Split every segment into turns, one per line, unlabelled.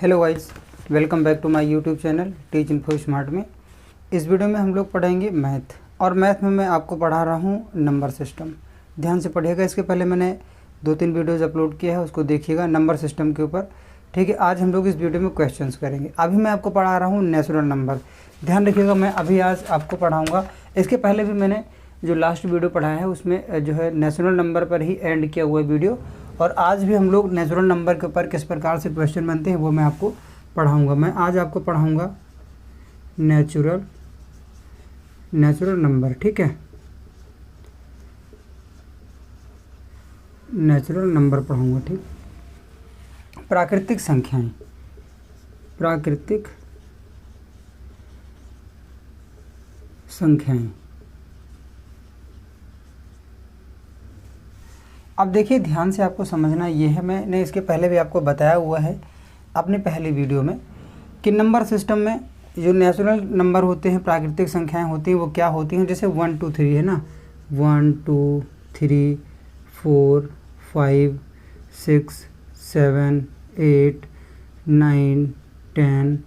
Hello guys, welcome back to my YouTube channel teach info smart में। इस video में हम लोग पढ़ेंगे मैथ, और मैथ में मैं आपको पढ़ा रहा हूँ नंबर सिस्टम। ध्यान से पढ़िएगा। इसके पहले मैंने 2-3 वीडियोज़ अपलोड किया है, उसको देखिएगा नंबर सिस्टम के ऊपर। ठीक है, आज हम लोग इस वीडियो में क्वेश्चंस करेंगे। अभी मैं आपको पढ़ा रहा हूँ नेचुरल नंबर। ध्यान रखिएगा, मैं अभी आज आपको पढ़ाऊँगा। इसके पहले भी मैंने जो लास्ट वीडियो पढ़ाया है उसमें जो है नेचुरल नंबर पर ही एंड किया हुआ वीडियो, और आज भी हम लोग नेचुरल नंबर के ऊपर किस प्रकार से क्वेश्चन बनते हैं वो मैं आपको पढ़ाऊंगा। मैं आज आपको पढ़ाऊंगा नेचुरल नंबर। ठीक है, नेचुरल नंबर पढ़ाऊंगा। ठीक, प्राकृतिक संख्याएं। अब देखिए, ध्यान से आपको समझना ये है, मैंने इसके पहले भी आपको बताया हुआ है अपने पहली वीडियो में कि नंबर सिस्टम में जो नेचुरल नंबर होते हैं, प्राकृतिक संख्याएं होती हैं, वो क्या होती हैं। जैसे 1 2 3 है ना, 1 2 3 4 5 6 7 8 9 10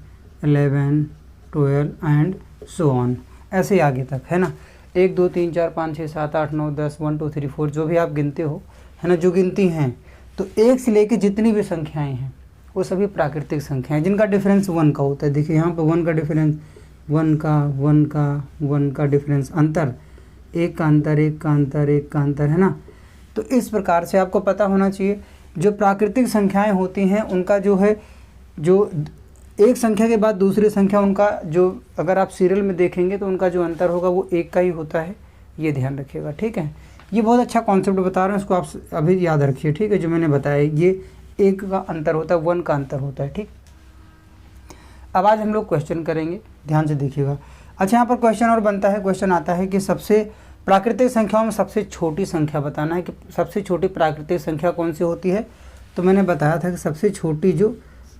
11 12 एंड सो ऑन, ऐसे ही आगे तक है ना। 1 2 3 4 5 6 7 8 9 10 1 2 3 4 जो भी आप गिनते हो है ना, जो गिनती हैं, तो 1 से लेके जितनी भी संख्याएं हैं वो सभी प्राकृतिक संख्याएं जिनका डिफरेंस 1 का होता है। देखिए यहाँ पे 1 का डिफरेंस, 1 का डिफरेंस, अंतर, 1 का अंतर, 1 का अंतर, 1 का अंतर, है ना। तो इस प्रकार से आपको पता होना चाहिए जो प्राकृतिक संख्याएं होती हैं उनका जो है, जो एक संख्या के बाद दूसरी संख्या, उनका जो अगर आप सीरियल में देखेंगे तो उनका जो अंतर होगा वो 1 का ही होता है। ये ध्यान रखिएगा। ठीक है, ये बहुत अच्छा कॉन्सेप्ट बता रहे हैं, इसको आप अभी याद रखिए। ठीक है, जो मैंने बताया ये 1 का अंतर होता है, 1 का अंतर होता है। ठीक, अब आज हम लोग क्वेश्चन करेंगे, ध्यान से देखिएगा। अच्छा, यहाँ पर क्वेश्चन और बनता है, क्वेश्चन आता है कि सबसे प्राकृतिक संख्याओं में सबसे छोटी संख्या बताना है कि सबसे छोटी प्राकृतिक संख्या कौन सी होती है। तो मैंने बताया था कि सबसे छोटी जो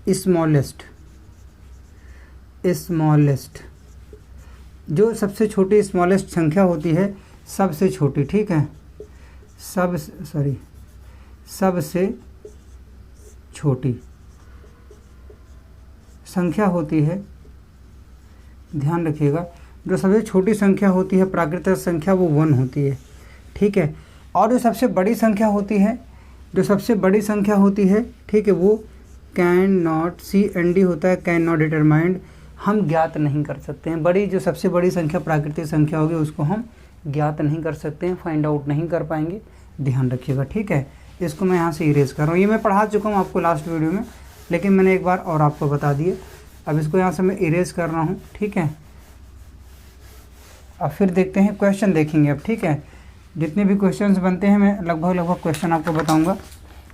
स्मॉलेस्ट जो सबसे छोटी स्मॉलेस्ट संख्या होती है, सबसे छोटी, ठीक है, सबसे छोटी संख्या होती है। ध्यान रखिएगा, जो सबसे छोटी संख्या होती है प्राकृतिक संख्या वो 1 होती है। ठीक है, और जो सबसे बड़ी संख्या होती है, ठीक है, वो कैन नॉट, CND होता है, कैन नॉट डिटरमाइंड, हम ज्ञात नहीं कर सकते हैं। बड़ी जो सबसे बड़ी संख्या प्राकृतिक संख्या होगी उसको हम ज्ञात नहीं कर सकते हैं, फाइंड आउट नहीं कर पाएंगे। ध्यान रखिएगा। ठीक है, इसको मैं यहाँ से इरेज कर रहा हूँ। ये मैं पढ़ा चुका हूँ आपको लास्ट वीडियो में, लेकिन मैंने एक बार और आपको बता दिए। अब इसको यहाँ से मैं इरेज कर रहा हूँ। ठीक है, अब फिर देखते हैं, क्वेश्चन देखेंगे अब। ठीक है, जितने भी क्वेश्चंस बनते हैं मैं लगभग क्वेश्चन आपको बताऊँगा।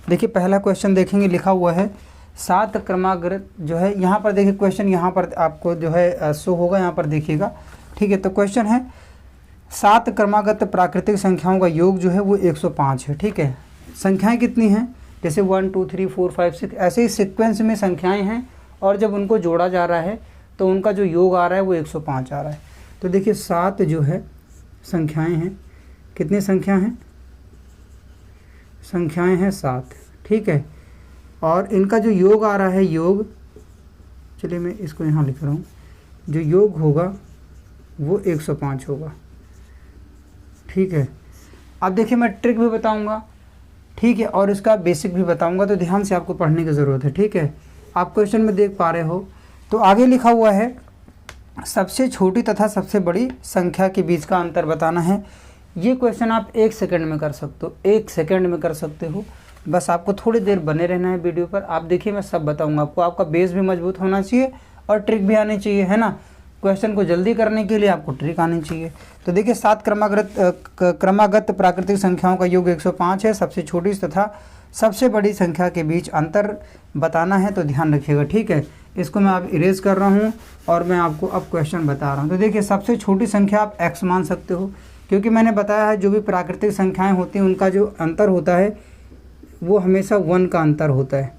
देखिए, पहला क्वेश्चन देखेंगे, लिखा हुआ है 7 क्रमागत जो है, यहाँ पर देखिए क्वेश्चन यहाँ पर आपको जो है शो होगा, यहाँ पर देखिएगा। ठीक है, तो क्वेश्चन है 7 क्रमागत प्राकृतिक संख्याओं का योग जो है वो 105 है। ठीक है, संख्याएं कितनी हैं, जैसे 1 2 3 4 5 6 ऐसे ही सीक्वेंस में संख्याएं हैं, और जब उनको जोड़ा जा रहा है तो उनका जो योग आ रहा है वो 105 आ रहा है। तो देखिए 7 जो है संख्याएं हैं, कितनी संख्याएं हैं 7। ठीक है, और इनका जो योग आ रहा है, योग, चलिए मैं इसको यहाँ लिख रहा हूँ, जो योग होगा वो 105 होगा। ठीक है, अब देखिए मैं ट्रिक भी बताऊँगा, ठीक है, और इसका बेसिक भी बताऊँगा, तो ध्यान से आपको पढ़ने की ज़रूरत है। ठीक है, आप क्वेश्चन में देख पा रहे हो, तो आगे लिखा हुआ है सबसे छोटी तथा सबसे बड़ी संख्या के बीच का अंतर बताना है। ये क्वेश्चन आप 1 सेकंड में कर सकते हो, 1 सेकंड में कर सकते हो। बस आपको थोड़ी देर बने रहना है वीडियो पर। आप देखिए, मैं सब बताऊंगा आपको। आपका बेस भी मजबूत होना चाहिए और ट्रिक भी आनी चाहिए, है ना। क्वेश्चन को जल्दी करने के लिए आपको ट्रिक आनी चाहिए। तो देखिए 7 क्रमागत प्राकृतिक संख्याओं का योग 105 है। सबसे छोटी तथा सबसे बड़ी संख्या के बीच अंतर बताना है, तो ध्यान रखिएगा। ठीक है, इसको मैं अब इरेज कर रहा हूँ और मैं आपको अब क्वेश्चन बता रहा हूँ। तो देखिए सबसे छोटी संख्या आप x मान सकते हो, क्योंकि मैंने बताया है जो भी प्राकृतिक संख्याएँ होती हैं उनका जो अंतर होता है वो हमेशा 1 का अंतर होता है।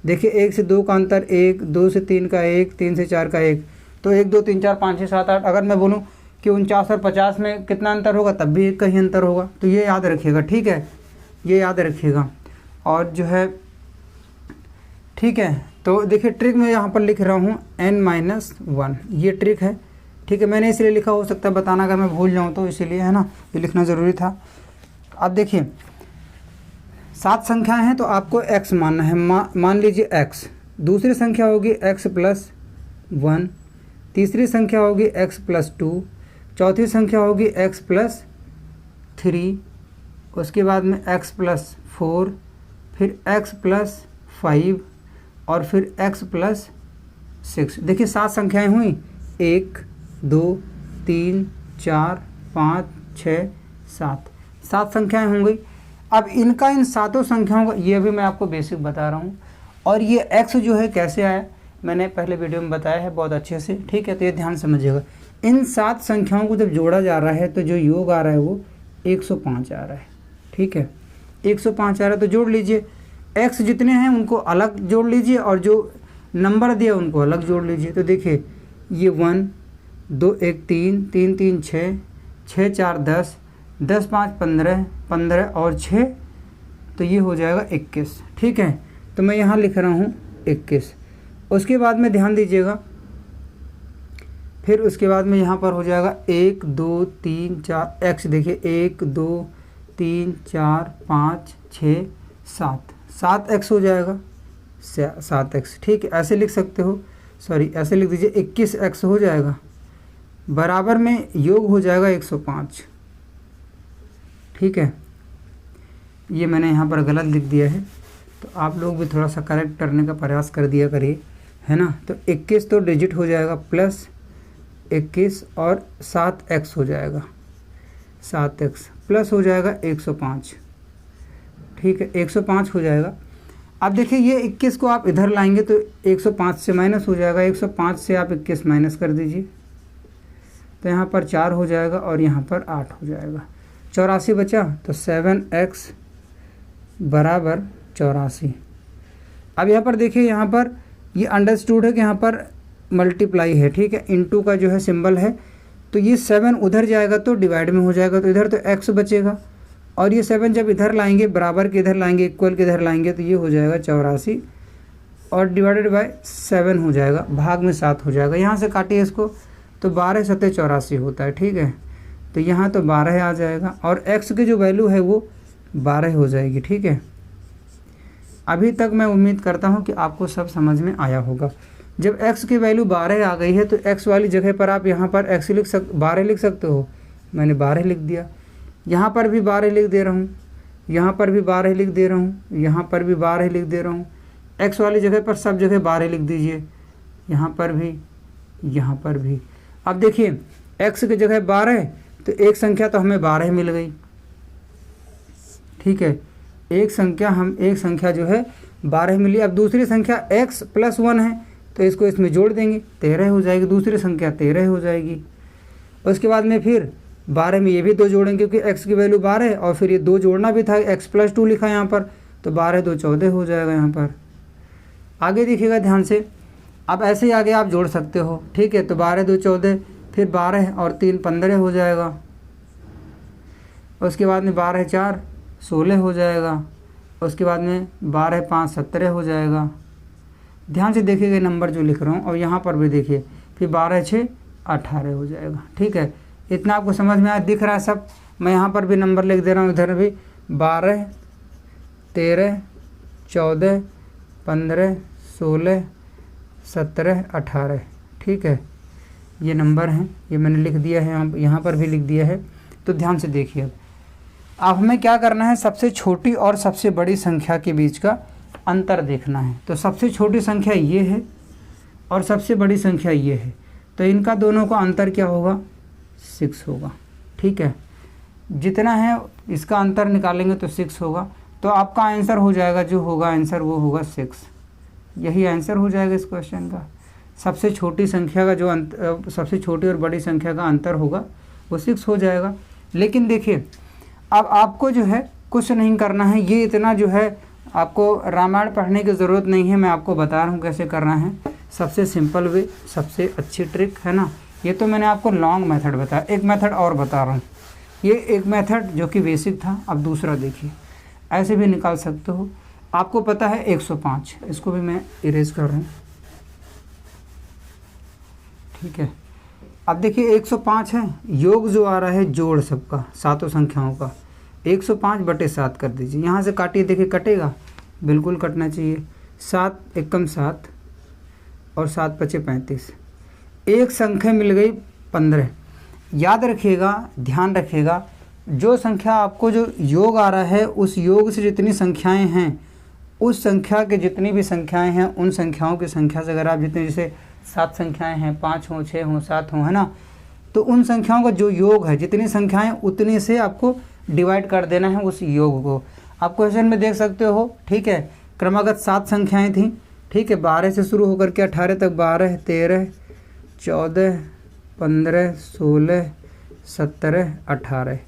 देखिए 1 से 2 का अंतर 1, 2 से 3 का 1, 3 से 4 का 1, तो 1 2 3 4 5 6 7 8। अगर मैं बोलूँ कि 49 और 50 में कितना अंतर होगा, तब भी 1 का ही अंतर होगा। तो ये याद रखिएगा। ठीक है, ये याद रखिएगा। और जो है ठीक है, तो देखिए ट्रिक मैं यहाँ पर लिख रहा हूँ n-1, ये ट्रिक है, ठीक है। मैंने इसलिए लिखा, हो सकता है बताना अगर मैं भूल जाऊँ तो, इसीलिए है ना, ये लिखना ज़रूरी था। अब देखिए 7 संख्याएं हैं तो आपको x मानना है, मान लीजिए x, दूसरी संख्या होगी x+1, तीसरी संख्या होगी x+2, चौथी संख्या होगी x+3, उसके बाद में x+4, फिर x+5 और फिर x+6। देखिए 7 संख्याएं हुई, 1 2 3 4 5 6 7 संख्याएं हो गई। अब इनका इन सातों संख्याओं का, ये भी मैं आपको बेसिक बता रहा हूँ, और ये x जो है कैसे आया मैंने पहले वीडियो में बताया है बहुत अच्छे से, ठीक है। तो ये ध्यान समझिएगा, इन 7 संख्याओं को जब जोड़ा जा रहा है तो जो योग आ रहा है वो 105 आ रहा है, ठीक है। 105 आ रहा है तो जोड़ लीजिए, x जितने हैं उनको अलग जोड़ लीजिए और जो नंबर दिया उनको अलग जोड़ लीजिए। तो देखिए ये 1 2 1 3 3 3 6 6 4 10 10 5 15 15 और 6, तो ये हो जाएगा 21, ठीक है। तो मैं यहाँ लिख रहा हूँ 21। उसके बाद में ध्यान दीजिएगा, फिर उसके बाद में यहाँ पर हो जाएगा 1 2 3 4 x, देखिए 1 2 3 4 5 6 7x हो जाएगा, 7x, ठीक है। ऐसे लिख सकते हो, सॉरी ऐसे लिख दीजिए 21x हो जाएगा, बराबर में योग हो जाएगा 105, ठीक है। ये मैंने यहाँ पर गलत लिख दिया है, तो आप लोग भी थोड़ा सा करेक्ट करने का प्रयास कर दिया करिए, है ना। तो 21 तो डिजिट हो जाएगा, प्लस 21 और 7x हो जाएगा, 7x प्लस हो जाएगा 105, ठीक है। 105 हो जाएगा। अब देखिए ये 21 को आप इधर लाएंगे तो 105 से माइनस हो जाएगा, 105 से आप 21 माइनस कर दीजिए, तो यहाँ पर 4 हो जाएगा और यहाँ पर 8 हो जाएगा, 84 बचा। तो 7x बराबर 84। अब यहाँ पर देखिए, यहाँ पर ये अंडरस्टूड है कि यहाँ पर मल्टीप्लाई है, ठीक है, इनटू का जो है सिंबल है, तो ये 7 उधर जाएगा तो डिवाइड में हो जाएगा, तो इधर तो x बचेगा, और ये 7 जब इधर लाएंगे, बराबर के इधर लाएंगे, इक्वल के इधर लाएंगे, तो ये हो जाएगा 84 और डिवाइडेड बाय 7 हो जाएगा, भाग में 7 हो जाएगा। यहाँ से काटिए इसको, तो 12 7 84 होता है, ठीक है। तो यहाँ तो 12 आ जाएगा और x की जो वैल्यू है वो 12 हो जाएगी, ठीक है। अभी तक मैं उम्मीद करता हूँ कि आपको सब समझ में आया होगा। जब x की वैल्यू 12 आ गई है तो x वाली जगह पर आप यहाँ पर x 12 लिख सकते हो, मैंने 12 लिख दिया, यहाँ पर भी 12 लिख दे रहा हूँ, यहाँ पर भी 12 लिख दे रहा हूँ, यहाँ पर भी 12 लिख दे रहा हूँ। x वाली जगह पर सब जगह 12 लिख दीजिए, यहाँ पर भी, यहाँ पर भी। अब देखिए x की जगह 12, तो एक संख्या तो हमें 12 मिल गई, ठीक है। एक संख्या जो है 12 मिली। अब दूसरी संख्या x+1 है तो इसको इसमें जोड़ देंगे, 13 हो जाएगी, दूसरी संख्या 13 हो जाएगी। उसके बाद में फिर 12 में ये भी 2 जोड़ेंगे क्योंकि x की वैल्यू 12 और फिर ये 2 जोड़ना भी था, x+2 लिखा यहाँ पर, तो 12 2 14 हो जाएगा यहाँ पर। आगे देखिएगा ध्यान से, अब ऐसे ही आगे आप जोड़ सकते हो, ठीक है। तो 12 2 14, फिर 12 और 3 15 हो जाएगा। उसके बाद में 12 4 16 हो जाएगा। उसके बाद में 12 5 17 हो जाएगा। ध्यान से देखिएगा नंबर जो लिख रहा हूँ, और यहाँ पर भी देखिए, फिर 12 6 18 हो जाएगा, ठीक है। इतना आपको समझ में आया, दिख रहा है सब। मैं यहाँ पर भी नंबर लिख दे रहा हूँ, इधर भी 12 13 14 15 16 17 18, ठीक है। ये नंबर हैं, ये मैंने लिख दिया है, यहाँ पर भी लिख दिया है। तो ध्यान से देखिए, अब हमें क्या करना है, सबसे छोटी और सबसे बड़ी संख्या के बीच का अंतर देखना है। तो सबसे छोटी संख्या ये है और सबसे बड़ी संख्या ये है, तो इनका दोनों का अंतर क्या होगा, 6 होगा, ठीक है। जितना है इसका अंतर निकालेंगे तो 6 होगा, तो आपका आंसर हो जाएगा, जो होगा आंसर वो होगा 6। यही आंसर हो जाएगा इस क्वेश्चन का। सबसे छोटी संख्या का जो सबसे छोटी और बड़ी संख्या का अंतर होगा वो 6 हो जाएगा। लेकिन देखिए, अब आपको जो है कुछ नहीं करना है, ये इतना जो है आपको रामायण पढ़ने की ज़रूरत नहीं है, मैं आपको बता रहा हूँ कैसे करना है। सबसे सिंपल वे, सबसे अच्छी ट्रिक है ना। ये तो मैंने आपको लॉन्ग मेथड बताया, एक मेथड और बता रहा हूँ। ये एक मेथड जो कि बेसिक था, अब दूसरा देखिए, ऐसे भी निकाल सकते हो। आपको पता है 105, इसको भी मैं इरेज कर रहा हूँ, ठीक है। अब देखिए 105 है, योग जो आ रहा है जोड़ सबका, सातों संख्याओं का, 105/7 कर दीजिए। यहाँ से काटिए, देखिए कटेगा, बिल्कुल कटना चाहिए। 7 एकम 7 और 7 पचे 35, एक संख्या मिल गई 15। याद रखिएगा, ध्यान रखिएगा, जो संख्या आपको जो योग आ रहा है उस योग से जितनी संख्याएं हैं, उस संख्या के जितनी भी संख्याएं हैं उन संख्याओं की संख्या से अगर आप जितने, जैसे 7 संख्याएं हैं, 5 हों, 6 हों, 7 हों, है ना, तो उन संख्याओं का जो योग है, जितनी संख्याएं उतनी से आपको डिवाइड कर देना है उस योग को। आप क्वेश्चन में देख सकते हो, ठीक है। क्रमागत 7 संख्याएं थी, ठीक है, 12 से शुरू होकर के 18 तक, 12, 13, 14, 15, 16, 17, 18,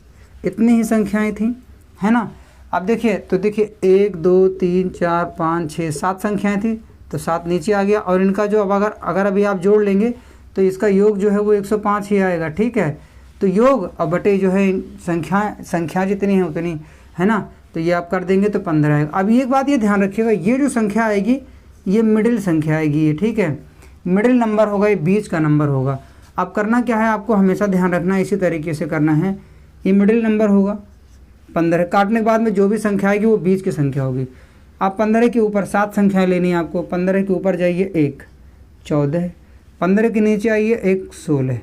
इतनी ही संख्याएं थी, है ना। अब देखिए, तो देखिए 1 2 3 4 5 6 7 संख्याएं थी, तो 7 नीचे आ गया, और इनका जो अब अगर अभी आप जोड़ लेंगे तो इसका योग जो है वो 105 ही आएगा, ठीक है। तो योग अब बटे जो है संख्या जितनी है उतनी, है ना, तो ये आप कर देंगे तो 15 आएगा। अब एक बात ये ध्यान रखिएगा, ये जो संख्या आएगी ये मिडिल संख्या आएगी ये, ठीक है, मिडिल नंबर होगा, ये बीच का नंबर होगा। अब करना क्या है, आपको हमेशा ध्यान रखना है, इसी तरीके से करना है। ये मिडिल नंबर होगा 15, काटने के बाद में जो भी संख्या आएगी वो बीच की संख्या होगी। आप 15 के ऊपर 7 संख्याएं लेनी है आपको। 15 के ऊपर जाइए 1 14, 15 के नीचे आइए 1 16,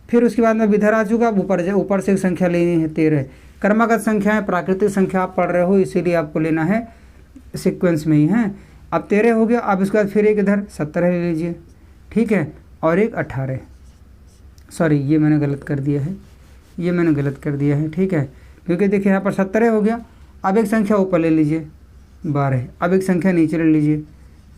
फिर उसके बाद में इधर आ चुका, अब ऊपर से एक संख्या लेनी है 13। क्रमागत संख्या है, प्राकृतिक संख्या आप पढ़ रहे हो इसीलिए आपको लेना है सीक्वेंस में ही है। अब 13 हो गया, अब इसके बाद फिर एक इधर 17 ले लीजिए, ठीक है, और एक 18, सॉरी ये मैंने गलत कर दिया है, ये मैंने गलत कर दिया है, ठीक है, क्योंकि देखिए यहाँ पर 17 हो गया। अब एक संख्या ऊपर ले लीजिए 12, अब एक संख्या नीचे ले लीजिए,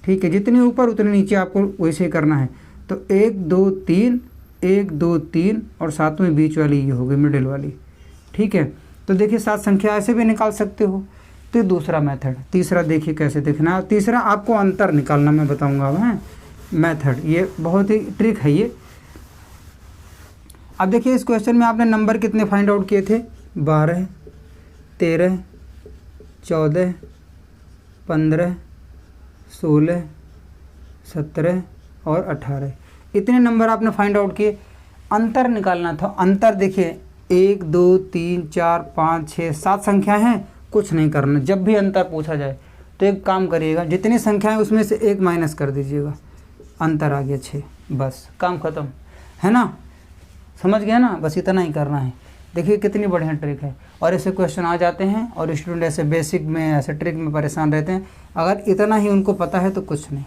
ठीक है, जितनी ऊपर उतनी नीचे आपको वैसे ही करना है। तो 1 2 3 1 2 3 और साथ में बीच वाली ये हो गई मिडिल वाली, ठीक है। तो देखिए 7 संख्या ऐसे भी निकाल सकते हो। तो दूसरा मेथड, तीसरा देखिए कैसे देखना है। तीसरा आपको अंतर निकालना मैं बताऊंगा अब, है मेथड, ये बहुत ही ट्रिक है ये। अब देखिए इस क्वेश्चन में आपने नंबर कितने फाइंड आउट किए थे, 12 13 14 15 16 17 और 18, इतने नंबर आपने फाइंड आउट किए। अंतर निकालना था। अंतर देखिए 1 2 3 4 5 6 7 संख्या हैं, कुछ नहीं करना। जब भी अंतर पूछा जाए तो एक काम करिएगा, जितनी संख्या है उसमें से एक माइनस कर दीजिएगा, अंतर आ गया 6, बस काम खत्म, है ना, समझ गया ना, बस इतना ही करना है। देखिए कितनी बढ़िया ट्रिक है, और ऐसे क्वेश्चन आ जाते हैं और स्टूडेंट ऐसे बेसिक में ऐसे ट्रिक में परेशान रहते हैं। अगर इतना ही उनको पता है तो कुछ नहीं,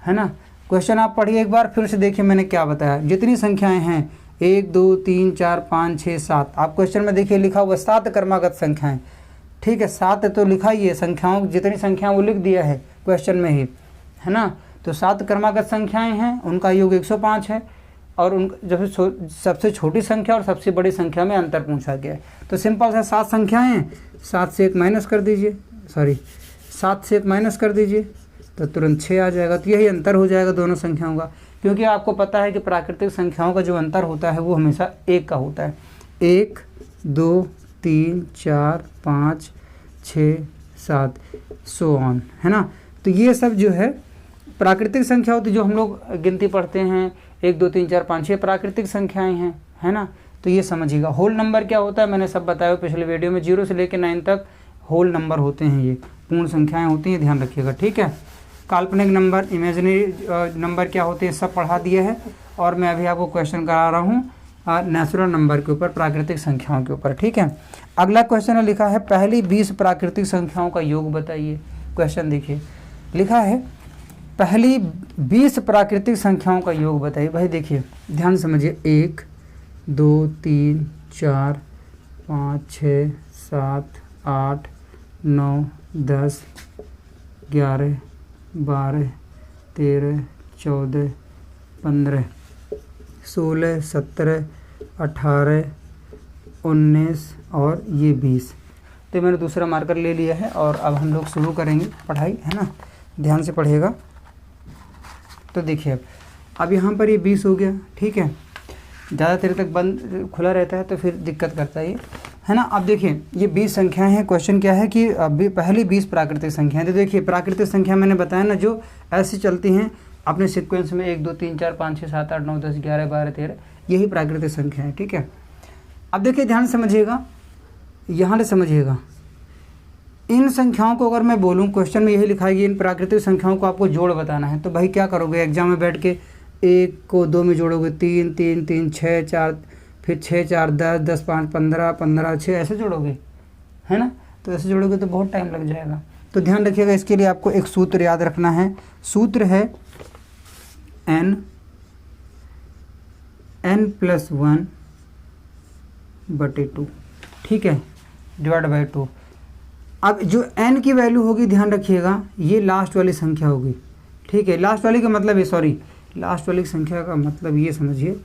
है ना। क्वेश्चन आप पढ़िए एक बार, फिर से देखिए मैंने क्या बताया। जितनी संख्याएं हैं 1 2 3 4 5 6 7, आप क्वेश्चन में देखिए लिखा हुआ 7 क्रमागत संख्याएं, ठीक है, 7 तो लिखा ही है, संख्याओं जितनी संख्या वो लिख दिया है क्वेश्चन में ही, है ना। तो 7 क्रमागत संख्याएं हैं, उनका योग 105 है, और उन जब सबसे छोटी संख्या और सबसे बड़ी संख्या में अंतर पूछा गया है। तो सिंपल सा 7 संख्याएं हैं, 7 से 1 माइनस कर दीजिए, सॉरी 7 से 1 माइनस कर दीजिए तो तुरंत 6 आ जाएगा। तो यही अंतर हो जाएगा दोनों संख्याओं का, क्योंकि आपको पता है कि प्राकृतिक संख्याओं का जो अंतर होता है वो हमेशा 1 का होता है। 1 2 3 4 5 6 7 सो ऑन, है ना। तो ये सब जो है प्राकृतिक संख्या होती है, जो हम लोग गिनती पढ़ते हैं 1 2 3 4 5 6 प्राकृतिक संख्याएं हैं, है ना। तो ये समझिएगा। होल नंबर क्या होता है मैंने सब बताया पिछले वीडियो में, 0 से लेकर 9 तक होल नंबर होते हैं, ये पूर्ण संख्याएं होती हैं, ध्यान रखिएगा, ठीक है। काल्पनिक नंबर, इमेजिनरी नंबर क्या होते हैं सब पढ़ा दिया है, और मैं अभी आपको क्वेश्चन करा रहा हूँ नेचुरल नंबर के ऊपर, प्राकृतिक संख्याओं के ऊपर, ठीक है। अगला क्वेश्चन है, लिखा है पहली 20 प्राकृतिक संख्याओं का योग बताइए। क्वेश्चन देखिए, लिखा है पहली 20 प्राकृतिक संख्याओं का योग बताइए। भाई देखिए ध्यान समझिए, 1 2 3 4 5 6 7 8 9 10 11 12 13 14 15 16 17 18 19 और ये 20। तो मैंने दूसरा मार्कर ले लिया है, और अब हम लोग शुरू करेंगे पढ़ाई, है ना, ध्यान से पढ़िएगा। तो देखिए अब यहाँ पर ये 20 हो गया, ठीक है। ज़्यादा देर तक बंद खुला रहता है तो फिर दिक्कत करता है ये, है ना। अब देखिए ये 20 संख्याएं हैं। क्वेश्चन क्या है कि पहली 20 प्राकृतिक संख्याएं। तो देखिए प्राकृतिक संख्या मैंने बताया ना, जो ऐसी चलती हैं अपने सीक्वेंस में 1 2 3 4 5 6 7 8 9 10 11 12 13, यही प्राकृतिक संख्या है। ठीक है, अब देखिए ध्यान से समझिएगा, यहाँ से समझिएगा। इन संख्याओं को अगर मैं बोलूँ, क्वेश्चन में यही लिखा है कि इन प्राकृतिक संख्याओं को आपको जोड़ बताना है। तो भाई क्या करोगे, एग्जाम में बैठ के 1 को 2 में जोड़ोगे, 3 3 3 6 4, फिर 6 4 10 10 5 15 15 6 ऐसे जोड़ोगे, है ना। तो ऐसे जोड़ोगे तो बहुत टाइम लग जाएगा। तो ध्यान रखिएगा, इसके लिए आपको एक सूत्र याद रखना है। सूत्र है n+1/2, ठीक है, डिवाइड बाई 2। अब जो n की वैल्यू होगी, ध्यान रखिएगा, ये लास्ट वाली संख्या होगी। ठीक है, लास्ट वाली का मतलब लास्ट वाली संख्या का मतलब ये समझिए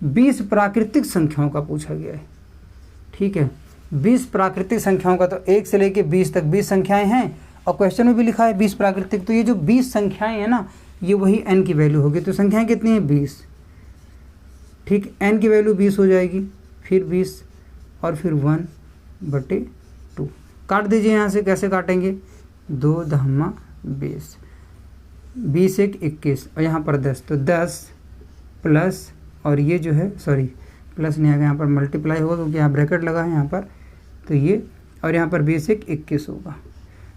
20 प्राकृतिक संख्याओं का पूछा गया है। ठीक है, 20 प्राकृतिक संख्याओं का, तो 1 से लेके 20 तक 20 संख्याएं हैं, और क्वेश्चन में भी लिखा है 20 प्राकृतिक। तो ये जो 20 संख्याएं हैं ना, ये वही n की वैल्यू होगी। तो संख्याएं कितनी है, 20। ठीक, n की वैल्यू 20 हो जाएगी, फिर 20 और फिर 1/2। काट दीजिए यहाँ से, कैसे काटेंगे, 2 दहमा 20, 20 1 21 और यहाँ पर 10, तो 10 प्लस, और ये जो है प्लस नहीं आएगा, यहाँ पर मल्टीप्लाई होगा क्योंकि यहाँ ब्रैकेट लगा है यहाँ पर, तो ये, और यहाँ पर 20 1 21 होगा।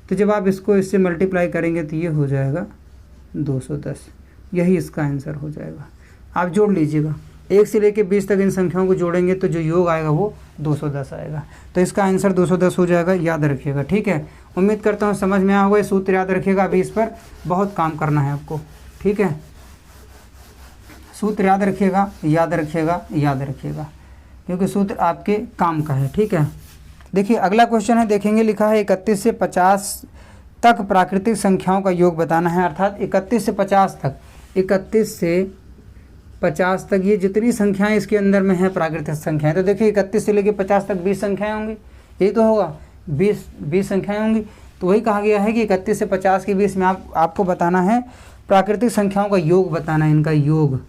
तो जब आप इसको इससे मल्टीप्लाई करेंगे तो ये हो जाएगा 210, यही इसका आंसर हो जाएगा। आप जोड़ लीजिएगा, 1 से लेके 20 तक इन संख्याओं को जोड़ेंगे तो जो योग आएगा वो 210 आएगा। तो इसका आंसर 210 हो जाएगा, याद रखिएगा। ठीक है, उम्मीद करता हूँ समझ में आया होगा। सूत्र याद रखिएगा, अभी इस पर बहुत काम करना है आपको। ठीक है, सूत्र याद रखिएगा, याद रखिएगा, याद रखिएगा, क्योंकि सूत्र आपके काम का है। ठीक है, देखिए अगला क्वेश्चन है, देखेंगे, लिखा है 31 से 50 तक प्राकृतिक संख्याओं का योग बताना है। अर्थात 31 से 50 तक, 31 से 50 तक ये जितनी संख्याएं इसके अंदर में है प्राकृतिक संख्याएं। तो देखिए 31 से लेकर 50 तक 20 संख्याएं होंगी, यही तो होगा, 20 संख्याएं होंगी। तो वही कहा गया है कि 31 से 50 के बीच में आपको बताना है प्राकृतिक संख्याओं का योग बताना है, इनका योग।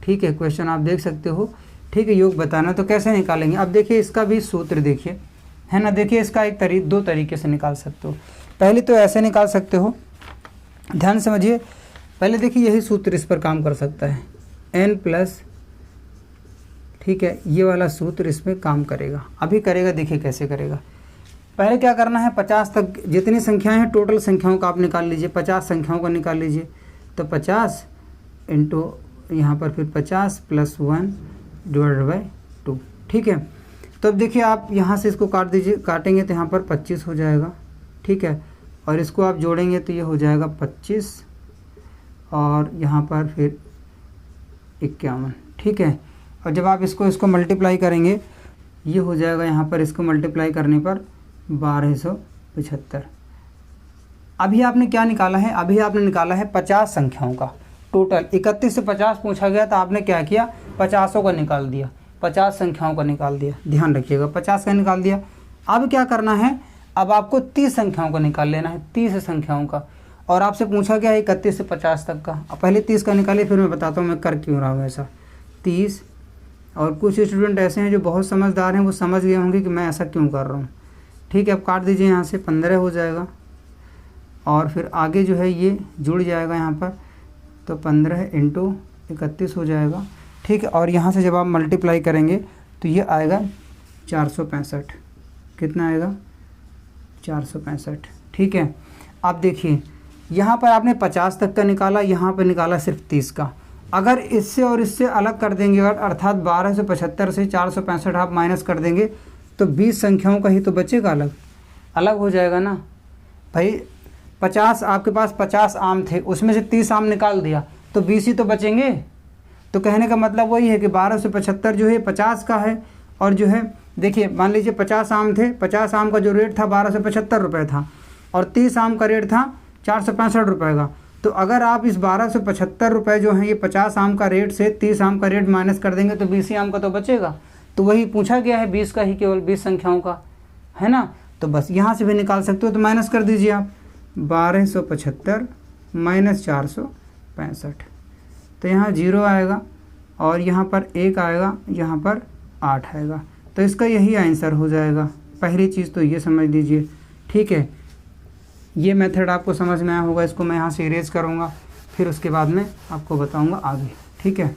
ठीक है, क्वेश्चन आप देख सकते हो। ठीक है, योग बताना, तो कैसे निकालेंगे। अब देखिए इसका भी सूत्र देखिए, है ना। देखिए इसका दो तरीके से निकाल सकते हो। पहले तो ऐसे निकाल सकते हो, ध्यान समझिए। पहले देखिए यही सूत्र इस पर काम कर सकता है, n+, ठीक है, ये वाला सूत्र इसमें काम करेगा, अभी करेगा। देखिए कैसे करेगा। पहले क्या करना है, 50 तक जितनी संख्याएं हैं टोटल संख्याओं का आप निकाल लीजिए, 50 संख्याओं का निकाल लीजिए। तो 50 इंटू यहाँ पर फिर 50 + 1 डिवाइडेड बाई 2। ठीक है, तो अब देखिए आप यहाँ से इसको काट दीजिए, काटेंगे तो यहाँ पर 25 हो जाएगा। ठीक है, और इसको आप जोड़ेंगे तो ये हो जाएगा 25 और यहाँ पर फिर 51। ठीक है, और जब आप इसको मल्टीप्लाई करेंगे, ये हो जाएगा यहाँ पर, इसको मल्टीप्लाई करने पर 1275। अभी आपने क्या निकाला है, अभी आपने निकाला है 50 संख्याओं का टोटल। 31 से 50 पूछा गया, तो आपने क्या किया, 50 का निकाल दिया, 50 संख्याओं का निकाल दिया। ध्यान रखिएगा, 50 का निकाल दिया। अब क्या करना है, अब आपको 30 संख्याओं का निकाल लेना है, 30 संख्याओं का। और आपसे पूछा गया 31 से 50 तक का। अब पहले 30 का निकालिए, फिर मैं बताता हूँ मैं कर क्यों रहा हूँ ऐसा। 30, और कुछ स्टूडेंट ऐसे हैं जो बहुत समझदार हैं, वो समझ गए होंगे कि मैं ऐसा क्यों कर रहा हूँ। ठीक है, अब काट दीजिए, यहाँ से 15 हो जाएगा, और फिर आगे जो है ये जुड़ जाएगा यहाँ पर, तो 15 इंटू 31 हो जाएगा। ठीक है, और यहाँ से जब आप मल्टीप्लाई करेंगे तो ये आएगा 465। कितना आएगा, 465। ठीक है, अब देखिए यहाँ पर आपने 50 तक का निकाला, यहाँ पर निकाला सिर्फ 30 का। अगर इससे और इससे अलग कर देंगे, अर्थात 1275 से 465 आप माइनस कर देंगे, तो 20 संख्याओं का ही तो बचेगा, अलग हो जाएगा ना भाई। 50 आपके पास 50 आम थे, उसमें से 30 आम निकाल दिया, तो 20 ही तो बचेंगे। तो कहने का मतलब वही है कि 1275 जो है 50 का है, और जो है देखिए मान लीजिए 50 आम थे, 50 आम का जो रेट था 1275 रुपये था, और 30 आम का रेट था 465 रुपये का। तो अगर आप इस 1275 रुपये जो हैं ये 50 आम का रेट से 30 आम का रेट माइनस कर देंगे, तो 20 आम का तो बचेगा। तो वही पूछा गया है 20 का ही, केवल 20 संख्याओं का, है ना। तो बस यहाँ से भी निकाल सकते हो, तो माइनस कर दीजिए आप, 1275 - 465, तो यहाँ 0 आएगा, और यहाँ पर 1 आएगा, यहाँ पर 8 आएगा। तो इसका यही आंसर हो जाएगा। पहली चीज़ तो ये समझ लीजिए, ठीक है। ये मेथड आपको समझ में आया होगा, इसको मैं यहाँ से इरेज करूँगा, फिर उसके बाद में आपको बताऊँगा आगे, ठीक है।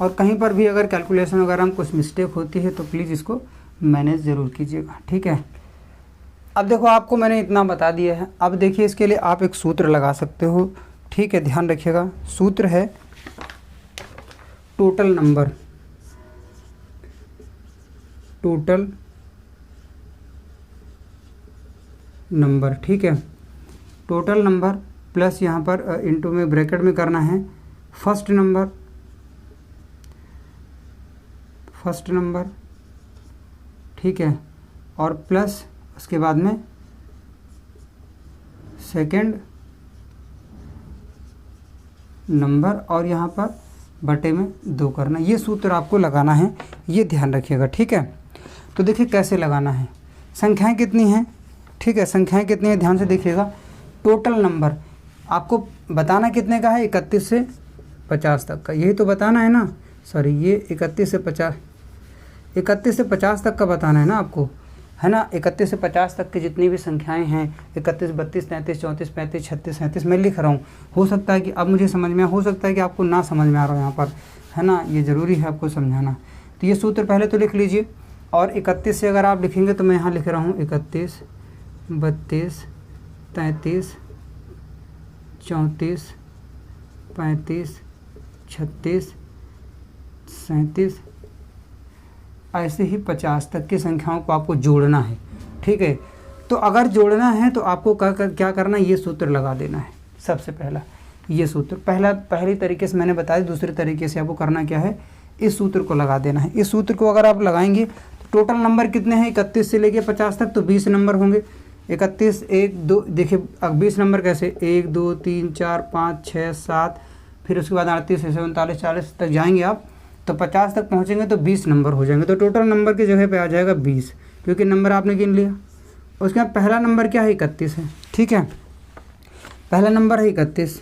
और कहीं पर भी अगर कैलकुलेशन वगैरह में कुछ मिस्टेक होती है तो प्लीज़ इसको मैनेज ज़रूर कीजिएगा, ठीक है। अब देखो आपको मैंने इतना बता दिया है, अब देखिए इसके लिए आप एक सूत्र लगा सकते हो, ठीक है, ध्यान रखिएगा। सूत्र है टोटल नंबर, ठीक है। टोटल नंबर प्लस यहाँ पर इंटू में ब्रैकेट में करना है फर्स्ट नंबर, ठीक है, और प्लस उसके बाद में सेकंड नंबर और यहाँ पर बटे में 2 करना। ये सूत्र आपको लगाना है, ये ध्यान रखिएगा, ठीक है। तो देखिए कैसे लगाना है, संख्याएं कितनी हैं, ठीक है, संख्याएं कितनी हैं ध्यान से देखिएगा। टोटल नंबर आपको बताना कितने का है, 31 से 50 तक का, यही तो बताना है ना, सॉरी ये 31 से 50 तक का बताना है ना आपको, है ना। 31 से 50 तक की जितनी भी संख्याएं हैं, 31, 32, 33, 34, 35, 36, 37 मैं लिख रहा हूँ। हो सकता है कि अब मुझे समझ में, हो सकता है कि आपको ना समझ में आ रहा हो यहाँ पर, है ना, ये ज़रूरी है आपको समझाना। तो ये सूत्र पहले तो लिख लीजिए, और 31 से अगर आप लिखेंगे तो मैं यहाँ लिख रहा हूँ 31, 32, 33, 34, 35, 36, 37, ऐसे ही 50 तक की संख्याओं को आपको जोड़ना है, ठीक है। तो अगर जोड़ना है तो आपको क्या करना है, ये सूत्र लगा देना है। सबसे पहला ये सूत्र पहली तरीके से मैंने बताया, दूसरे तरीके से आपको करना क्या है, इस सूत्र को लगा देना है। इस सूत्र को अगर आप लगाएंगे तो टोटल नंबर कितने हैं, 31 से लेके 50 तक, तो 20 नंबर होंगे। 31, 1, 2, देखिए अब 20 नंबर कैसे, 1, 2, 3, 4, 5, 6, 7, फिर उसके बाद 38, 39, 40 तक जाएंगे आप, तो 50 तक पहुंचेंगे तो 20 नंबर हो जाएंगे। तो टोटल नंबर की जगह पे आ जाएगा 20, क्योंकि नंबर आपने गिन लिया। उसके बाद पहला नंबर क्या है, 31 है, ठीक है, पहला नंबर है 31।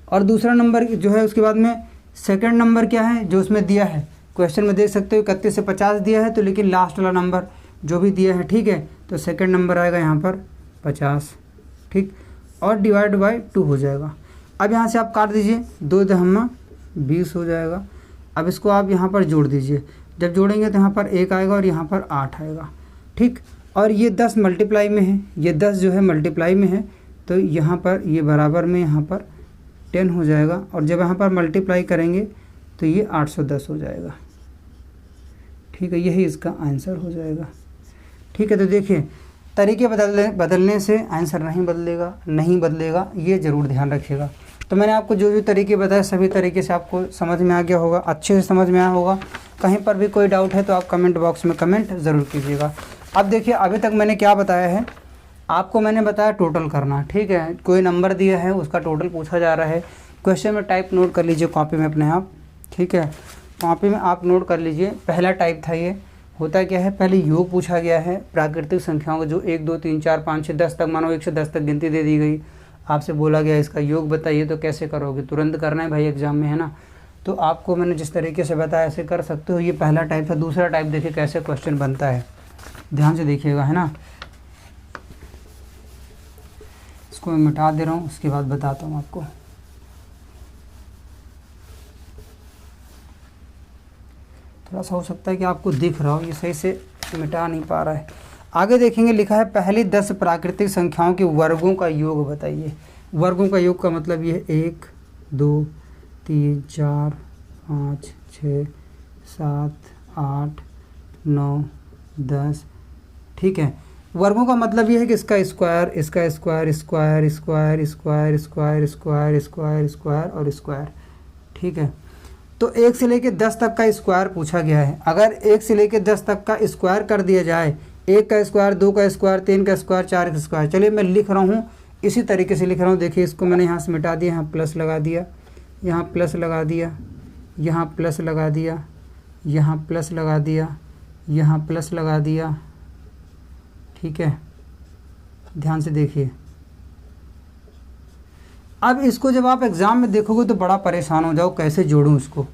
और दूसरा नंबर जो है उसके बाद में सेकंड नंबर क्या है, जो उसमें दिया है क्वेश्चन में देख सकते हो, 31 से 50 दिया है, तो लेकिन लास्ट वाला नंबर जो भी दिया है, ठीक है, तो सेकंड नंबर आएगा यहाँ पर 50, ठीक, और डिवाइड बाय 2 हो जाएगा। अब यहाँ से आप काट दीजिए, 2 दहम्मा 20 हो जाएगा। अब इसको आप यहाँ पर जोड़ दीजिए, जब जोड़ेंगे तो यहाँ पर 1 आएगा और यहाँ पर 8 आएगा, ठीक। और ये 10 मल्टीप्लाई में है, ये 10 जो है मल्टीप्लाई में है, तो यहाँ पर ये बराबर में यहाँ पर 10 हो जाएगा, और जब यहाँ पर मल्टीप्लाई करेंगे तो ये 810 हो जाएगा, ठीक है, यही इसका आंसर हो जाएगा, ठीक है। तो देखिए तरीके बदलने से आंसर नहीं बदलेगा, ये ज़रूर ध्यान रखिएगा। तो मैंने आपको जो जो तरीके बताए सभी तरीके से आपको समझ में आ गया होगा, अच्छे से समझ में आया होगा। कहीं पर भी कोई डाउट है तो आप कमेंट बॉक्स में कमेंट ज़रूर कीजिएगा। अब देखिए अभी तक मैंने क्या बताया है, आपको मैंने बताया टोटल करना, ठीक है। कोई नंबर दिया है उसका टोटल पूछा जा रहा है, क्वेश्चन में टाइप नोट कर लीजिए कॉपी में अपने आप, ठीक है, कॉपी में आप नोट कर लीजिए। पहला टाइप था ये, होता क्या है, पहले योग पूछा गया है प्राकृतिक संख्याओं का, जो 1, 2, 3, 4, 5, 6, 10 तक, मानो 1 से 10 तक गिनती दे दी गई, आपसे बोला गया इसका योग बताइए, तो कैसे करोगे, तुरंत करना है भाई एग्जाम में, है ना। तो आपको मैंने जिस तरीके से बताया ऐसे कर सकते हो। ये पहला टाइप था। दूसरा टाइप देखिए कैसे क्वेश्चन बनता है, ध्यान से देखिएगा, है ना। इसको मैं मिटा दे रहा हूँ, उसके बाद बताता हूँ आपको। थोड़ा सा हो सकता है कि आपको दिख रहा हो, ये सही से मिटा नहीं पा रहा है। आगे देखेंगे, लिखा है पहली 10 प्राकृतिक संख्याओं के वर्गों का योग बताइए। वर्गों का योग का मतलब ये है 1, 2, 3, 4, 5, 6, 7, 8, 9, 10, ठीक है। वर्गों का मतलब ये है कि इसका स्क्वायर, इसका square, square, square, square, square, square, square, square और स्क्वायर, ठीक है। तो 1 से लेकर 10 तक का स्क्वायर पूछा गया है। अगर 1 से लेकर 10 तक का स्क्वायर कर दिया जाए, 1 का स्क्वायर, 2 का स्क्वायर, 3 का स्क्वायर, 4 का स्क्वायर, चलिए मैं लिख रहा हूँ, इसी तरीके से लिख रहा हूँ। देखिए इसको मैंने यहाँ से मिटा दिया, यहाँ प्लस लगा दिया, यहाँ प्लस लगा दिया, यहाँ प्लस लगा दिया, यहाँ प्लस लगा दिया, यहाँ प्लस लगा दिया, ठीक है। ध्यान से देखिए। अब इसको जब आप एग्ज़ाम में देखोगे तो बड़ा परेशान हो जाओ, कैसे जोड़ूं इसको,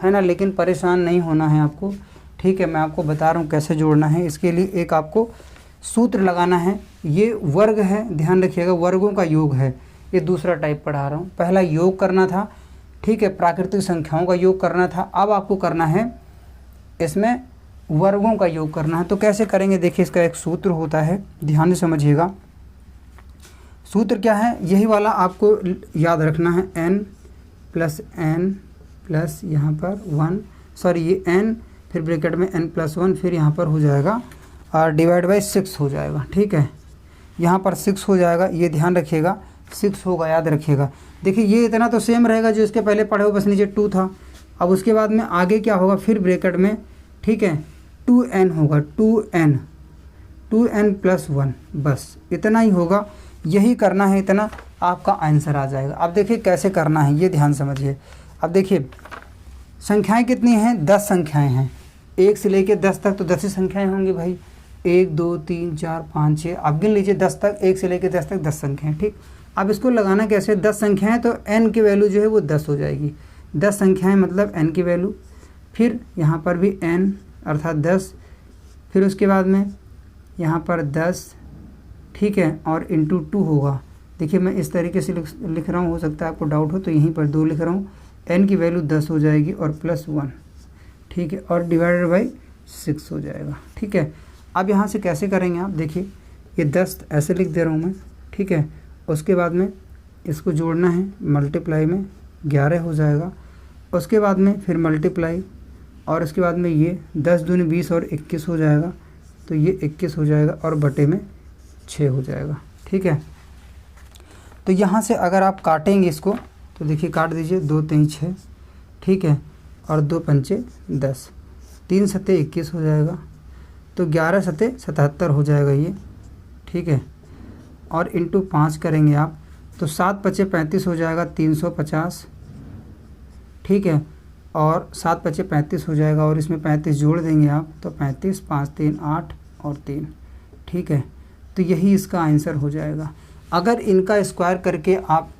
है ना। लेकिन परेशान नहीं होना है आपको। ठीक है, मैं आपको बता रहा हूँ कैसे जोड़ना है। इसके लिए एक आपको सूत्र लगाना है। ये वर्ग है, ध्यान रखिएगा, वर्गों का योग है। ये दूसरा टाइप पढ़ा रहा हूँ। पहला योग करना था, ठीक है, प्राकृतिक संख्याओं का योग करना था। अब आपको करना है इसमें वर्गों का योग करना है। तो कैसे करेंगे, देखिए इसका एक सूत्र होता है, ध्यान से समझिएगा। सूत्र क्या है, यही वाला आपको याद रखना है। n प्लस यहाँ पर 1, सॉरी ये n फिर ब्रैकेट में n+1, फिर यहाँ पर हो जाएगा और डिवाइड बाई 6 हो जाएगा। ठीक है, यहाँ पर 6 हो जाएगा, ये ध्यान रखिएगा 6 होगा, याद रखिएगा। देखिए ये इतना तो सेम रहेगा जो इसके पहले पढ़े हो, बस नीचे 2 था। अब उसके बाद में आगे क्या होगा, फिर ब्रैकेट में, ठीक है, 2n होगा, 2n+1, बस इतना ही होगा। यही करना है, इतना आपका आंसर आ जाएगा। अब देखिए कैसे करना है, ये ध्यान समझिए। अब देखिए संख्याएं कितनी हैं, 10 संख्याएं हैं। 1 से लेके 10 तक तो 10 ही संख्याएं होंगी भाई। 1 2 3 4 5 6, आप गिन लीजिए 10 तक, 1 से लेके 10 तक 10 संख्याएं। ठीक, अब इसको लगाना कैसे, 10 संख्याएं तो n की वैल्यू जो है वो 10 हो जाएगी। 10 संख्याएं मतलब n की वैल्यू, फिर यहाँ पर भी n अर्थात 10, फिर उसके बाद में यहाँ पर 10, ठीक है, और इंटू 2 होगा। देखिए मैं इस तरीके से लिख रहा हूँ, हो सकता है आपको डाउट हो तो यहीं पर 2 लिख रहा हूँ। n की वैल्यू 10 हो जाएगी और +1, ठीक है, और डिवाइडेड बाई 6 हो जाएगा। ठीक है, अब यहाँ से कैसे करेंगे आप, देखिए ये 10 ऐसे लिख दे रहा हूँ मैं, ठीक है। उसके बाद में इसको जोड़ना है, मल्टीप्लाई में 11 हो जाएगा। उसके बाद में फिर मल्टीप्लाई, और उसके बाद में ये 10 दूनी 20 और 21 हो जाएगा, तो ये 21 हो जाएगा और बटे में 6 हो जाएगा। ठीक है, तो यहाँ से अगर आप काटेंगे इसको तो देखिए काट दीजिए, 2 3 6, ठीक है, और 2 पंचे 10, 3 सत्ते 21 हो जाएगा, तो 11 सत्ते 77 हो जाएगा ये। ठीक है, और इंटू 5 करेंगे आप तो 7 पचे 35 हो जाएगा, 350। ठीक है, और 7 पचे 35 हो जाएगा, और इसमें 35 जोड़ देंगे आप तो 35, 5 3 8 और 3। ठीक है, तो यही इसका आंसर हो जाएगा। अगर इनका स्क्वायर करके आप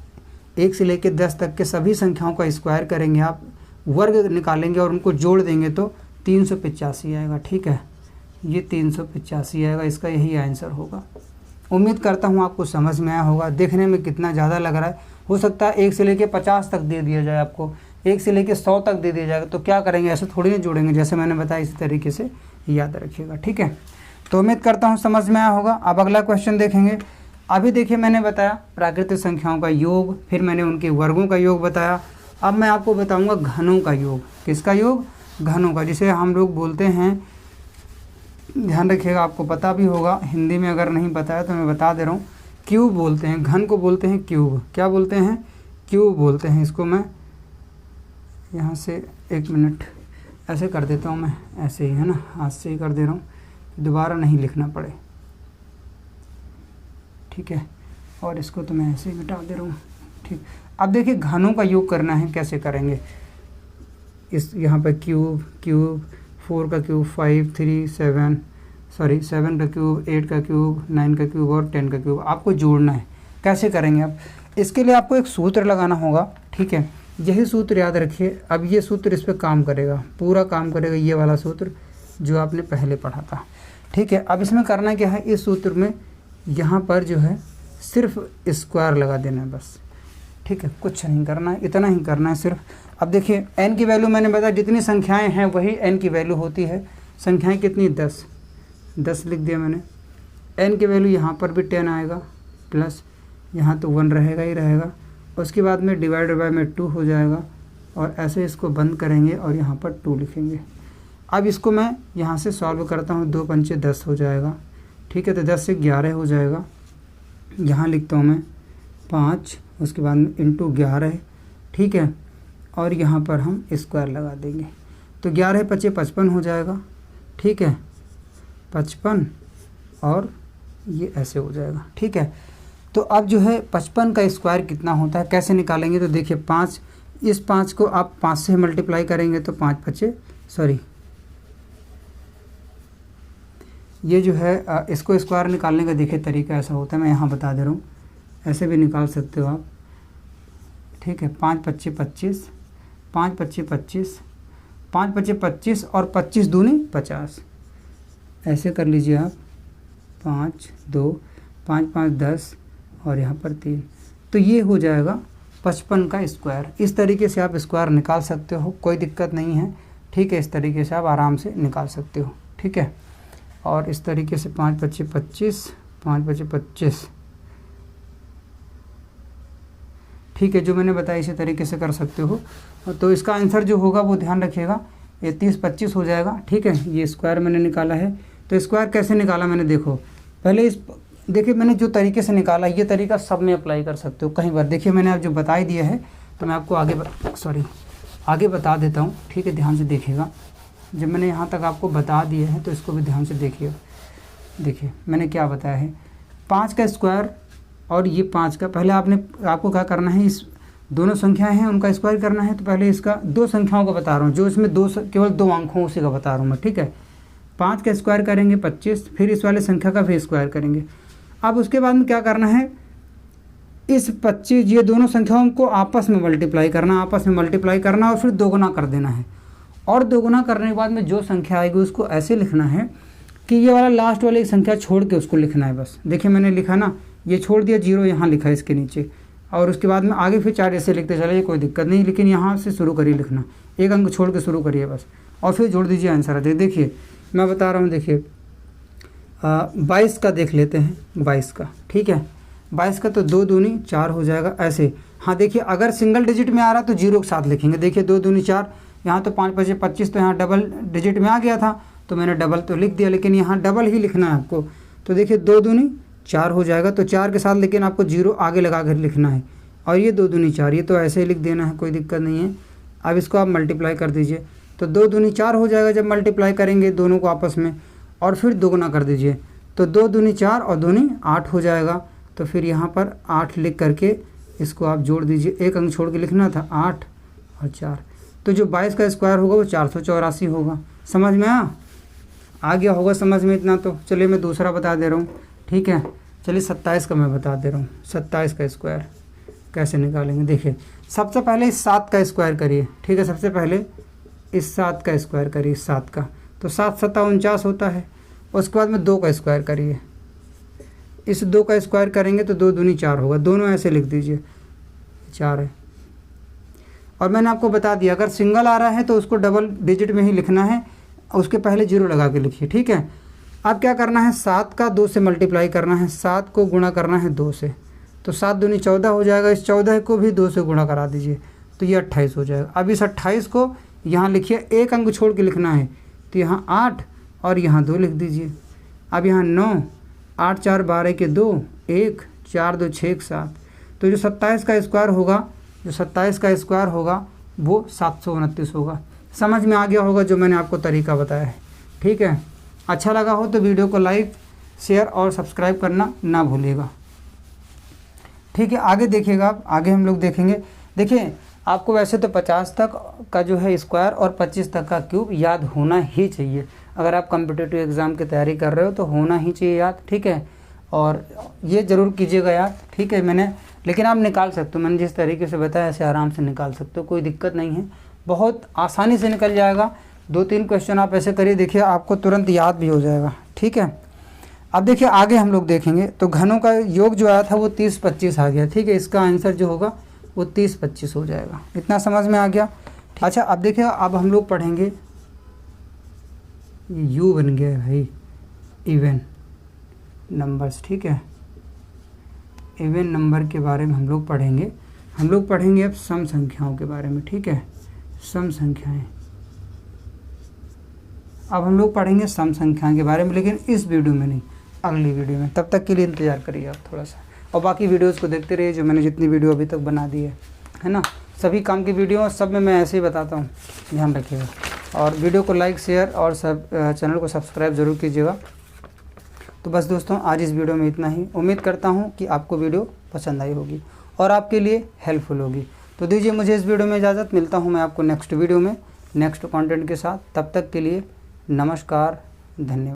1 से लेकर 10 तक के सभी संख्याओं का स्क्वायर करेंगे, आप वर्ग निकालेंगे और उनको जोड़ देंगे तो 385 आएगा। ठीक है, ये 385 आएगा, इसका यही आंसर होगा। उम्मीद करता हूँ आपको समझ में आया होगा। देखने में कितना ज़्यादा लग रहा है, हो सकता है 1 से लेकर 50 तक दे दिया जाए आपको, 1 से लेकर 100 तक दे दिया जाएगा, तो क्या करेंगे, ऐसे थोड़ी ना जोड़ेंगे, जैसे मैंने बताया इसी तरीके से याद रखिएगा। ठीक है, तो उम्मीद करता हूँ समझ में आया होगा। अब अगला क्वेश्चन देखेंगे। अभी देखिए मैंने बताया प्राकृतिक संख्याओं का योग, फिर मैंने उनके वर्गों का योग बताया। अब मैं आपको बताऊंगा घनों का योग। किसका योग, घनों का, जिसे हम लोग बोलते हैं, ध्यान रखिएगा, आपको पता भी होगा, हिंदी में अगर नहीं बताया तो मैं बता दे रहा हूँ, क्यूब बोलते हैं, घन को बोलते हैं क्यूब। क्या बोलते हैं, क्यूब बोलते हैं इसको। मैं यहाँ से 1 मिनट ऐसे कर देता हूँ, मैं ऐसे ही, है ना, हाथ से ही कर दे रहा हूँ, दोबारा नहीं लिखना पड़े। ठीक है, और इसको तो मैं ऐसे ही मिटा दे रहा हूँ। ठीक, अब देखिए घनों का योग करना है, कैसे करेंगे। इस यहाँ पर क्यूब 4 का क्यूब 5 3 7 7 का क्यूब 8 का क्यूब 9 का क्यूब और 10 का क्यूब आपको जोड़ना है। कैसे करेंगे आप, इसके लिए आपको एक सूत्र लगाना होगा। ठीक है, यही सूत्र याद रखिए। अब ये सूत्र इस पर काम करेगा, पूरा काम करेगा, ये वाला सूत्र जो आपने पहले पढ़ा था। ठीक है, अब इसमें करना क्या है, इस सूत्र में यहाँ पर जो है सिर्फ स्क्वायर लगा देना है बस। ठीक है, कुछ नहीं करना है, इतना ही करना है सिर्फ। अब देखिए n की वैल्यू मैंने बताया, जितनी संख्याएं हैं वही n की वैल्यू होती है। संख्याएं कितनी, 10 लिख दिया मैंने। n की वैल्यू यहाँ पर भी 10 आएगा, प्लस यहाँ तो 1 रहेगा ही रहेगा। उसके बाद में डिवाइड बाय में 2 हो जाएगा, और ऐसे इसको बंद करेंगे और यहाँ पर 2 लिखेंगे। अब इसको मैं यहाँ से सॉल्व करता हूँ, 2 पंचे 10 हो जाएगा। ठीक है, तो 10 से 11 हो जाएगा। यहाँ लिखता हूँ मैं 5, उसके बाद में इंटू 11। ठीक है, और यहाँ पर हम स्क्वायर लगा देंगे, तो 11 पचे 55 हो जाएगा। ठीक है, 55, और ये ऐसे हो जाएगा। ठीक है, तो अब जो है 55 का स्क्वायर कितना होता है, कैसे निकालेंगे, तो देखिए 5, इस 5 को आप 5 से मल्टीप्लाई करेंगे तो 5 पचे, सॉरी, ये जो है इसको स्क्वायर निकालने का देखिए तरीका ऐसा होता है, मैं यहाँ बता दे रहा हूँ, ऐसे भी निकाल सकते हो आप। ठीक है, 5 पच्चे 25, 5 पच्चे 25, 5 पचे 25 और 25 दूनी 50। ऐसे कर लीजिए आप, 5 2 5 5 10 और यहाँ पर 3, तो ये हो जाएगा 55 का स्क्वायर। इस तरीके से आप स्क्वायर निकाल सकते हो, कोई दिक्कत नहीं है, ठीक है। इस तरीके से आप आराम से निकाल सकते हो, ठीक है। और इस तरीके से 5 पचे 25 5 पचे 25, ठीक है, जो मैंने बताया इसी तरीके से कर सकते हो। तो इसका आंसर जो होगा वो ध्यान रखिएगा, ये 30 25 हो जाएगा, ठीक है। ये स्क्वायर मैंने निकाला है। तो स्क्वायर कैसे निकाला मैंने, देखो पहले इस देखिए मैंने जो तरीके से निकाला ये तरीका सब में अप्लाई कर सकते हो कहीं बार। देखिए मैंने आप जो बता ही दिया है, तो मैं आपको आगे बता देता हूँ, ठीक है। ध्यान से देखिएगा, जब मैंने यहाँ तक आपको बता दिया है तो इसको भी ध्यान से देखिए। देखिए मैंने क्या बताया है, 5 का स्क्वायर और ये 5 का, पहले आपको क्या करना है, इस दोनों संख्याएं हैं उनका स्क्वायर करना है। तो पहले इसका दो संख्याओं का बता रहा हूँ, जो इसमें केवल 2 अंक हों उसी का बता रहा हूँ मैं, ठीक है। 5 का स्क्वायर करेंगे 25, फिर इस वाले संख्या का फिर स्क्वायर करेंगे। अब उसके बाद में क्या करना है, इस 25 ये दोनों संख्याओं को आपस में मल्टीप्लाई करना और फिर दोगुना कर देना है। और दोगुना करने के बाद में जो संख्या आएगी उसको ऐसे लिखना है कि ये वाला लास्ट वाली संख्या छोड़ के उसको लिखना है बस। देखिए मैंने लिखा ना, ये छोड़ दिया, 0 यहाँ लिखा है इसके नीचे, और उसके बाद में आगे फिर 4 ऐसे लिखते चले, कोई दिक्कत नहीं, लेकिन यहाँ से शुरू करिए लिखना, एक अंक छोड़ के शुरू करिए बस, और फिर जोड़ दीजिए आंसर। देखिए मैं बता रहा हूँ, देखिए 22 का देख लेते हैं, 22 का, ठीक है। 22 का तो 2 दूनी 4 हो जाएगा ऐसे। हाँ देखिए अगर सिंगल डिजिट में आ रहा तो 0 के साथ लिखेंगे। देखिए 2 दूनी 4, यहाँ तो 5 पचे 25, तो यहाँ डबल डिजिट में आ गया था तो मैंने डबल तो लिख दिया, लेकिन यहाँ डबल ही लिखना है आपको। तो देखिए 2 दूनी 4 हो जाएगा, तो 4 के साथ लेकिन आपको 0 आगे लगा कर लिखना है। और ये 2 दूनी 4, ये तो ऐसे ही लिख देना है, कोई दिक्कत नहीं है। अब इसको आप मल्टीप्लाई कर दीजिए, तो 2 दूनी 4 हो जाएगा जब मल्टीप्लाई करेंगे दोनों को आपस में, और फिर दोगुना कर दीजिए, तो 2 दूनी 4 और दूनी 8 हो जाएगा। तो फिर यहाँ पर 8 लिख करके इसको आप जोड़ दीजिए, एक अंक छोड़ के लिखना था, 8 और 4, तो जो 22 का स्क्वायर होगा वो 484 होगा। समझ में आ गया होगा समझ में इतना। तो चलिए मैं दूसरा बता दे रहा हूँ, ठीक है। चलिए 27 का मैं बता दे रहा हूँ, 27 का स्क्वायर कैसे निकालेंगे। देखिए सबसे पहले इस 7 का स्क्वायर करिए, ठीक है। सबसे पहले इस 7 का स्क्वायर करिए, इस 7 का, तो 7 7 49 होता है। उसके बाद में 2 का स्क्वायर करिए, इस 2 का स्क्वायर करेंगे तो 2 दूनी 4 होगा, दोनों ऐसे लिख दीजिए, 4 है। और मैंने आपको बता दिया अगर सिंगल आ रहा है तो उसको डबल डिजिट में ही लिखना है, उसके पहले 0 लगा के लिखिए, ठीक है। अब क्या करना है, 7 का 2 से मल्टीप्लाई करना है, 7 को गुणा करना है 2 से, तो 7 दूनी 14 हो जाएगा। इस 14 को भी 2 से गुणा करा दीजिए, तो ये 28 हो जाएगा। अब इस 28 को यहाँ लिखिए, एक अंक छोड़ के लिखना है, तो यहाँ 8 और यहाँ 2 लिख दीजिए। अब यहाँ 9, 8 4 12 के 2, 1 4 2 6 7, तो जो 27 का स्क्वायर होगा वो 729 होगा। समझ में आ गया होगा जो मैंने आपको तरीका बताया है, ठीक है। अच्छा लगा हो तो वीडियो को लाइक शेयर और सब्सक्राइब करना ना भूलिएगा, ठीक है। आगे देखिएगा आप, आगे हम लोग देखेंगे। देखिए आपको वैसे तो 50 तक का जो है स्क्वायर और 25 तक का क्यूब याद होना ही चाहिए। अगर आप कॉम्पिटिटिव एग्ज़ाम की तैयारी कर रहे हो तो होना ही चाहिए याद, ठीक है। और ये ज़रूर कीजिएगा याद, ठीक है। लेकिन आप निकाल सकते हो, मैंने जिस तरीके से बताया ऐसे आराम से निकाल सकते हो, कोई दिक्कत नहीं है, बहुत आसानी से निकल जाएगा। 2-3 क्वेश्चन आप ऐसे करिए, देखिए आपको तुरंत याद भी हो जाएगा, ठीक है। अब देखिए आगे हम लोग देखेंगे, तो घनों का योग जो आया था वो 30 25 आ गया, ठीक है। इसका आंसर जो होगा वो 30 25 हो जाएगा। इतना समझ में आ गया। अच्छा अब देखिए, अब हम लोग पढ़ेंगे, यू बन गया भाई, इवन नंबर्स, ठीक है। इवन नंबर के बारे में हम लोग पढ़ेंगे अब सम संख्याओं के बारे में, ठीक है। सम संख्याएं, अब हम लोग पढ़ेंगे सम संख्याओं के बारे में, लेकिन इस वीडियो में नहीं, अगली वीडियो में। तब तक के लिए इंतज़ार करिए आप थोड़ा सा, और बाकी वीडियोस को देखते रहिए जो मैंने जितनी वीडियो अभी तक बना दी है ना। सभी काम की वीडियो सब में मैं ऐसे ही बताता हूँ, ध्यान रखिएगा। और वीडियो को लाइक शेयर और चैनल को सब्सक्राइब ज़रूर कीजिएगा। तो बस दोस्तों आज इस वीडियो में इतना ही। उम्मीद करता हूँ कि आपको वीडियो पसंद आई होगी और आपके लिए हेल्पफुल होगी। तो दीजिए मुझे इस वीडियो में इजाज़त, मिलता हूँ मैं आपको नेक्स्ट वीडियो में नेक्स्ट कंटेंट के साथ। तब तक के लिए नमस्कार, धन्यवाद।